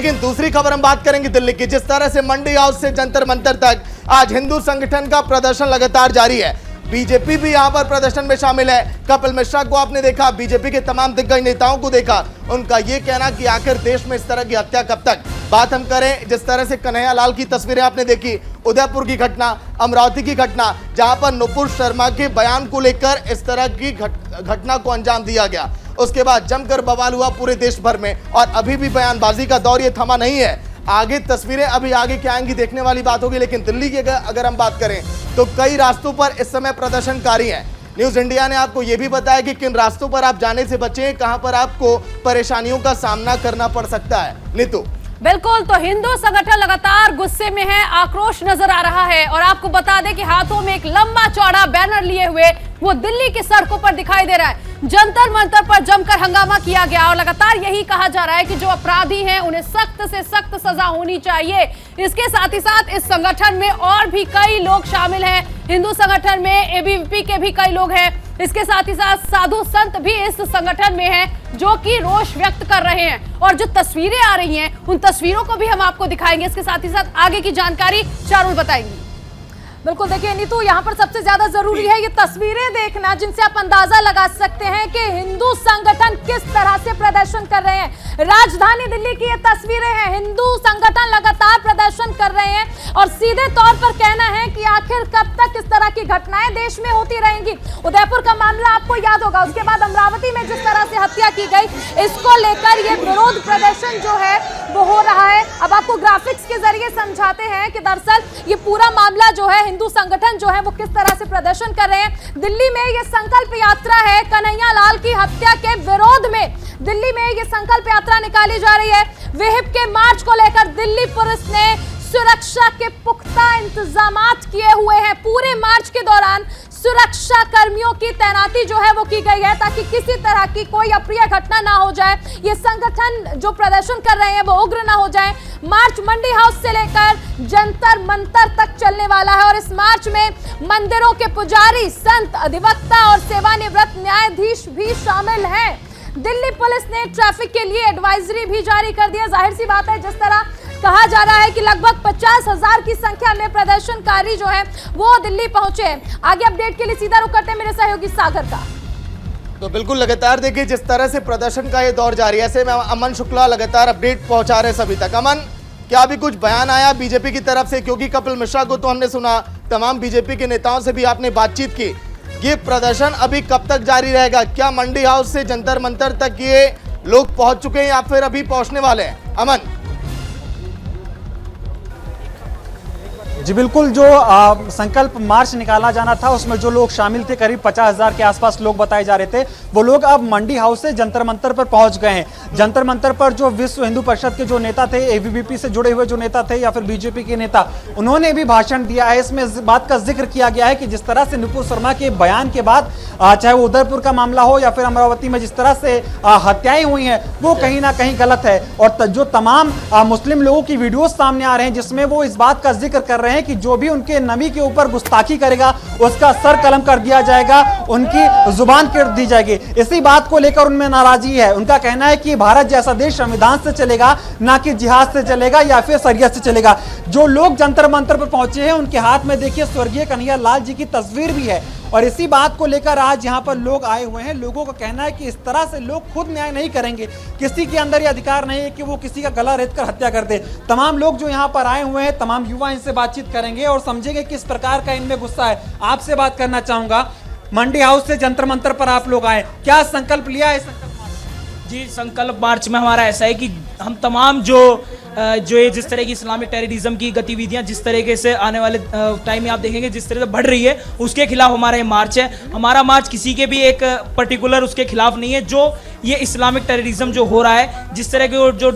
लेकिन दूसरी खबर हम बात करेंगे दिल्ली की। जिस तरह से मंडी हाउस से जंतर मंतर तक आज हिंदू संगठन का प्रदर्शन लगातार जारी है। बीजेपी भी यहां पर प्रदर्शन में शामिल है। कपिल मिश्रा को आपने देखा, बीजेपी के तमाम दिग्गज नेताओं को देखा। उनका यह कहना कि आखिर देश में इस तरह की हत्या कब तक। बात हम करें जिस तरह से कन्हैया लाल की तस्वीरें आपने देखी, उदयपुर की घटना, अमरावती की घटना, जहां पर नुपुर शर्मा के बयान को लेकर इस तरह की घटना को अंजाम दिया गया। उसके बाद जमकर बवाल हुआ पूरे देश भर में और अभी भी बयानबाजी का दौर ये थमा नहीं है। आगे तस्वीरें अभी आगे क्या आएंगी देखने वाली बात होगी। लेकिन दिल्ली की अगर हम बात करें तो कई रास्तों पर इस समय प्रदर्शनकारी हैं। न्यूज इंडिया ने आपको यह भी बताया कि किन रास्तों पर आप जाने से बचें, कहां पर आपको परेशानियों का सामना करना पड़ सकता है। नीतू, बिल्कुल, तो हिंदू संगठन लगातार गुस्से में है, आक्रोश नजर आ रहा है। और आपको बता दें कि हाथों में एक लंबा चौड़ा बैनर लिए हुए वो दिल्ली की सड़कों पर दिखाई दे रहा है। जंतर मंतर पर जमकर हंगामा किया गया और लगातार यही कहा जा रहा है कि जो अपराधी हैं उन्हें सख्त से सख्त सजा होनी चाहिए। इसके साथ ही साथ इस संगठन में और भी कई लोग शामिल हैं। हिंदू संगठन में एबीवीपी के भी कई लोग हैं। इसके साथ ही साथ साधु संत भी इस संगठन में हैं जो कि रोष व्यक्त कर रहे हैं। और जो तस्वीरें आ रही हैं उन तस्वीरों को भी हम आपको दिखाएंगे। इसके साथ ही साथ आगे की जानकारी चारुल बताएंगी। बिल्कुल, देखिए नीतू, यहाँ पर सबसे ज्यादा जरूरी है ये तस्वीरें देखना, जिनसे आप अंदाजा लगा सकते हैं कि हिंदू संगठन किस तरह से प्रदर्शन कर रहे हैं। राजधानी दिल्ली की ये तस्वीरें हैं। हिंदू संगठन लगातार प्रदर्शन कर रहे हैं और सीधे तौर पर कहना है कि आखिर कब तक इस तरह की घटनाएं देश में होती रहेंगी। उदयपुर का मामला आपको याद होगा, उसके बाद अमरावती में जिस तरह से हत्या की गई, इसको लेकर ये विरोध प्रदर्शन जो है वो हो रहा है। अब आपको ग्राफिक्स के जरिए समझाते हैं कि दरअसल ये पूरा मामला जो है, हिंदू संगठन जो है वो किस तरह से प्रदर्शन कर रहे हैं। दिल्ली में ये संकल्प यात्रा है कन्हैया लाल की हत्या के विरोध में। दिल्ली में ये संकल्प यात्रा निकाली जा रही है। विहिप के मार्च को लेकर दिल्ली पुलिस ने सुरक्षा के पुख्ता इंतजामात किए हुए हैं। पूरे मार्च के दौरान सुरक्षा कर्मियों की तैनाती जो है वो की गई है ताकि किसी तरह की कोई अप्रिय घटना ना हो जाए। ये संगठन जो प्रदर्शन कर रहे हैं वो उग्र ना हो जाए। मार्च मंडी हाउस से लेकर जंतर मंतर तक चलने वाला है और इस मार्च में मंदिरों के पुजारी, संत, अधिवक्ता और सेवानिवृत्त न्यायाधीश भी शामिल हैं। दिल्ली पुलिस ने ट्रैफिक के लिए एडवाइजरी भी जारी कर दिया। जाहिर सी बात है, जिस तरह कहा जा रहा है कि लगभग 50,000 की संख्या में प्रदर्शनकारी जो है वो दिल्ली पहुंचे हैं। आगे अपडेट के लिए सीधा रुख करते हैं मेरे सहयोगी सागर का। तो बिल्कुल लगातार देखिए जिस तरह से प्रदर्शन का ये दौर जारी है, ऐसे में अमन शुक्ला लगातार अपडेट पहुंचा रहे सभी तक। अमन, क्या अभी कुछ बयान आया बीजेपी की तरफ से? क्योंकि कपिल मिश्रा को तो हमने सुना, तमाम बीजेपी के नेताओं से भी आपने बातचीत की। ये प्रदर्शन अभी कब तक जारी रहेगा? क्या मंडी हाउस से जंतर मंतर तक ये लोग पहुंच चुके हैं या फिर अभी पहुंचने वाले हैं? अमन जी बिल्कुल, जो संकल्प मार्च निकाला जाना था उसमें जो लोग शामिल थे, करीब 50,000 के आसपास लोग बताए जा रहे थे, वो लोग अब मंडी हाउस से जंतर मंतर पर पहुंच गए हैं। जंतर मंतर पर जो विश्व हिंदू परिषद के जो नेता थे, एबीवीपी से जुड़े हुए जो नेता थे या फिर बीजेपी के नेता, उन्होंने भी भाषण दिया है। इसमें इस बात का जिक्र किया गया है कि जिस तरह से नुपुर शर्मा के बयान के बाद चाहे वो उदयपुर का मामला हो या फिर अमरावती में जिस तरह से हत्याएं हुई हैं, वो कहीं ना कहीं गलत है। और जो तमाम मुस्लिम लोगों की वीडियोस सामने आ रहे हैं जिसमें वो इस बात का जिक्र कर रहे हैं कि जो भी उनके नबी के ऊपर गुस्ताखी करेगा उसका सर कलम कर दिया जाएगा, उनकी जुबान काट दी जाएगी। इसी बात को लेकर उनमें नाराजगी है। उनका कहना है कि भारत जैसा देश संविधान से चलेगा, ना कि जिहाद से चलेगा या फिर शरीयत से चलेगा। जो लोग जंतर मंतर पर पहुंचे हैं उनके हाथ में देखिए स्वर्गीय कन्हैया लाल जी की तस्वीर भी है और इसी बात को लेकर आज यहाँ पर लोग आए हुए हैं। लोगों का कहना है कि इस तरह से लोग खुद न्याय नहीं करेंगे। किसी के अंदर ये अधिकार नहीं है कि वो किसी का गला रेत कर हत्या कर दे। तमाम लोग जो यहाँ पर आए हुए हैं, तमाम युवा इनसे बातचीत करेंगे और समझेंगे किस प्रकार का इनमें गुस्सा है। आपसे बात करना चाहूंगा, मंडी हाउस से जंतर मंतर पर आप लोग आए, क्या संकल्प लिया है? जी, संकल्प मार्च में हमारा ऐसा है कि हम तमाम जो ये जिस तरह की इस्लामिक टेररिज्म की गतिविधियां जिस तरीके से आने वाले टाइम में आप देखेंगे जिस तरह से बढ़ रही है, उसके खिलाफ हमारा ये मार्च है। हमारा मार्च किसी के भी एक पर्टिकुलर उसके खिलाफ नहीं है। जो ये इस्लामिक टेररिज्म जो हो रहा है, जिस तरह के जो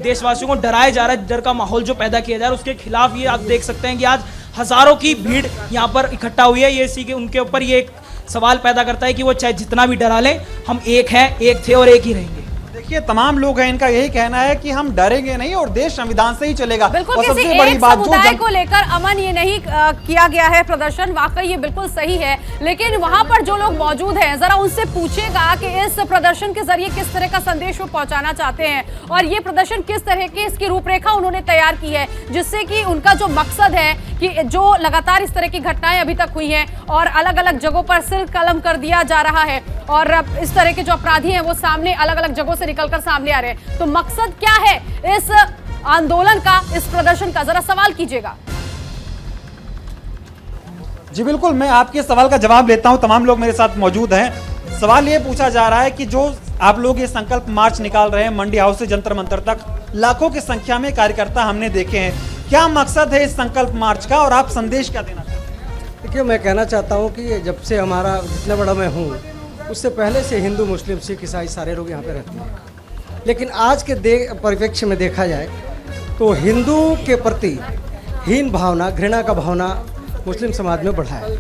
देशवासियों को डराया जा रहा है, डर का माहौल जो पैदा किया जा रहा है, उसके खिलाफ ये आप देख सकते हैं कि आज हजारों की भीड़ यहाँ पर इकट्ठा हुई है। ये इसी के उनके ऊपर ये एक सवाल पैदा करता है कि वो चाहे जितना भी डरा लें, हम एक हैं, एक थे और एक ही रहेंगे। देखिए तमाम लोग हैं, इनका यही कहना है कि हम डरेंगे नहीं और देश संविधान से ही चलेगा। बिल्कुल और किसी सबसे बड़ी एक बात समुदाय को लेकर अमन ये नहीं किया गया है प्रदर्शन, वाकई ये बिल्कुल सही है, लेकिन वहां पर जो लोग मौजूद हैं जरा उनसे पूछेगा कि इस प्रदर्शन के जरिए किस तरह का संदेश वो पहुंचाना चाहते हैं और ये प्रदर्शन किस तरह की इसकी रूपरेखा उन्होंने तैयार की है, जिससे कि उनका जो मकसद है कि जो लगातार इस तरह की घटनाएं अभी तक हुई हैं और अलग अलग जगहों पर सिर कलम कर दिया जा रहा है और अब इस तरह के जो अपराधी हैं वो सामने अलग अलग जगहों से निकलकर सामने आ रहे हैं, तो मकसद क्या है इस आंदोलन का, इस प्रदर्शन का, जरा सवाल कीजिएगा। जी बिल्कुल, मैं आपके सवाल का जवाब लेता हूं, तमाम लोग मेरे साथ मौजूद हैं। सवाल ये पूछा जा रहा है कि जो आप लोग ये संकल्प मार्च निकाल रहे हैं मंडी हाउस से जंतर मंतर तक, लाखों की संख्या में कार्यकर्ता हमने देखे हैं, क्या मकसद है इस संकल्प मार्च का और आप संदेश क्या देना चाहते हैं? देखिए, मैं कहना चाहता हूँ कि जब से हमारा जितना बड़ा मैं हूँ उससे पहले से हिंदू मुस्लिम सिख ईसाई सारे लोग यहाँ पे रहते हैं, लेकिन आज के परिप्रेक्ष्य में देखा जाए तो हिंदू के प्रति हीन भावना, घृणा का भावना मुस्लिम समाज में बढ़ा है।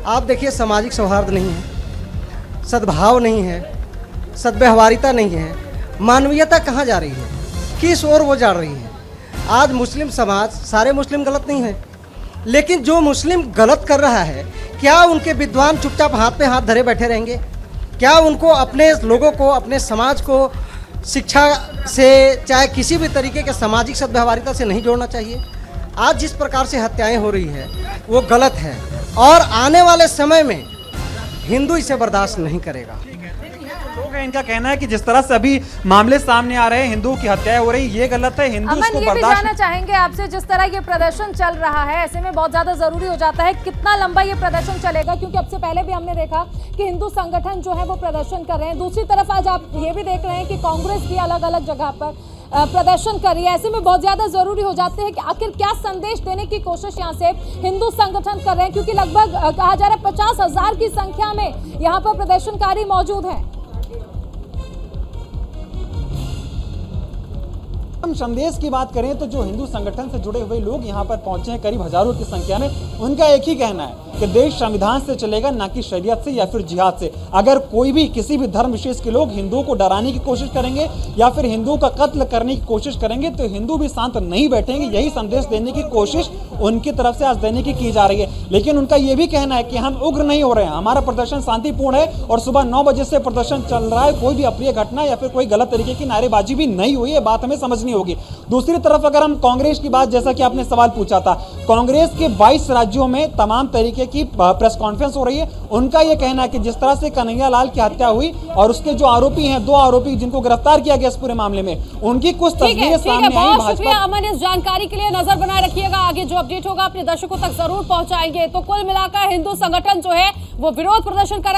आप देखिए, सामाजिक सौहार्द नहीं है, सद्भाव नहीं है, सद्व्यवहारिता नहीं है, मानवीयता कहाँ जा रही है, किस ओर वो जा रही है। आज मुस्लिम समाज, सारे मुस्लिम गलत नहीं है, लेकिन जो मुस्लिम गलत कर रहा है, क्या उनके विद्वान चुपचाप हाथ पे हाथ धरे बैठे रहेंगे? क्या उनको अपने लोगों को, अपने समाज को शिक्षा से, चाहे किसी भी तरीके के सामाजिक सद्व्यवहारिता से नहीं जोड़ना चाहिए? आज जिस प्रकार से हत्याएं हो रही है वो गलत है और आने वाले समय में हिंदू इसे बर्दाश्त नहीं करेगा। लोग हैं, इनका कहना है कि जिस तरह से अभी मामले सामने आ रहे हैं, हिंदुओं की हत्याएं हो रही, ये गलत है, हिंदू अमन, इसको ये भी बर्दाश्त जानना चाहेंगे आपसे, जिस तरह ये प्रदर्शन चल रहा है ऐसे में बहुत ज्यादा जरूरी हो जाता है कितना लंबा ये प्रदर्शन चलेगा, क्योंकि अब से पहले भी हमने देखा कि हिंदू संगठन जो है वो प्रदर्शन कर रहे हैं, दूसरी तरफ आज आप ये भी देख रहे हैं कि कांग्रेस भी अलग अलग जगह पर प्रदर्शन कर रही है, ऐसे में बहुत ज्यादा जरूरी हो जाते हैं कि आखिर क्या संदेश देने की कोशिश यहाँ से हिंदू संगठन कर रहे हैं, क्योंकि लगभग कहा जा रहा है 50,000 की संख्या में यहाँ पर प्रदर्शनकारी मौजूद हैं। हम संदेश की बात करें तो जो हिंदू संगठन से जुड़े हुए लोग यहाँ पर पहुंचे हैं करीब हजारों की संख्या में, उनका एक ही कहना है कि देश संविधान से चलेगा, ना कि शरीयत से या फिर जिहाद से। अगर कोई भी किसी भी धर्म विशेष के लोग हिंदुओं को डराने की कोशिश करेंगे या फिर हिंदुओं का कत्ल करने की कोशिश करेंगे तो हिंदू भी शांत नहीं बैठेंगे। यही संदेश देने की कोशिश उनकी तरफ से आज देने की जा रही है। लेकिन उनका यह भी कहना है कि हम उग्र नहीं हो रहे हैं, हमारा प्रदर्शन शांतिपूर्ण है और सुबह 9 बजे से प्रदर्शन चल रहा है, कोई भी अप्रिय घटना या फिर कोई गलत तरीके की नारेबाजी भी नहीं हुई है, बात हमें समझनी होगी। दूसरी तरफ अगर हम कांग्रेस की बात, जैसा कि आपने सवाल पूछा था, कांग्रेस के 22 राज्यों में तमाम तरीके की प्रेस कॉन्फ्रेंस हो रही है। उनका यह कहना है कि जिस तरह से कन्हैया लाल की हत्या हुई और उसके जो आरोपी हैं, 2 आरोपी जिनको गिरफ्तार किया गया इस पूरे मामले में, उनकी कुछ तस्वीरें सामने आई। बहुत शुक्रिया अमन, इस जानकारी के लिए नजर बनाए रखिएगा, आगे जो अपडेट होगा अपने दर्शकों तक जरूर पहुंचाएंगे। तो कुल मिलाकर हिंदू संगठन जो है वो विरोध प्रदर्शन कर रहा है।